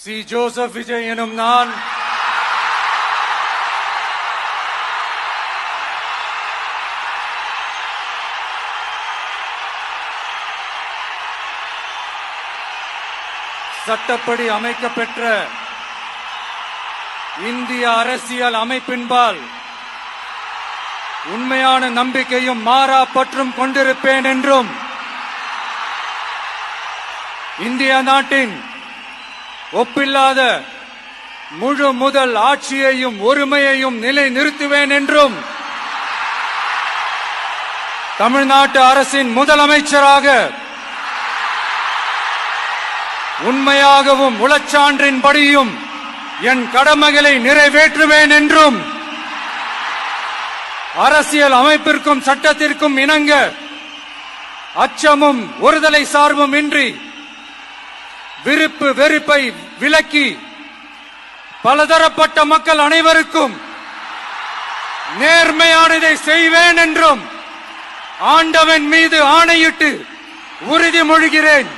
C. Joseph Vijay எனும் நான் சட்டப்படி அமைக்கப்பெற்ற இந்திய அரசியல் அமைப்பின்பால் உண்மையான நம்பிக்கையும் மாறா பற்றும் கொண்டிருப்பேன் என்றும் இந்திய நாட்டின் ஒப்பில்லாத முழு முதல் ஆட்சியையும் ஒருமையையும் நிலை நிறுத்துவேன் என்றும் தமிழ்நாட்டு அரசின் முதலமைச்சராக உண்மையாகவும் உளச்சான்றின்படியும் என் கடமைகளை நிறைவேற்றுவேன் என்றும் அரசியல் அமைப்பிற்கும் சட்டத்திற்கும் இணங்க அச்சமும் ஒருதலை சார்பும் இன்றி விருப்பு வெறுப்பை விலக்கி பலதரப்பட்ட மக்கள் அனைவருக்கும் நேர்மையானதை செய்வேன் என்றும் ஆண்டவன் மீது ஆணையிட்டு உறுதிமொழிகிறேன்.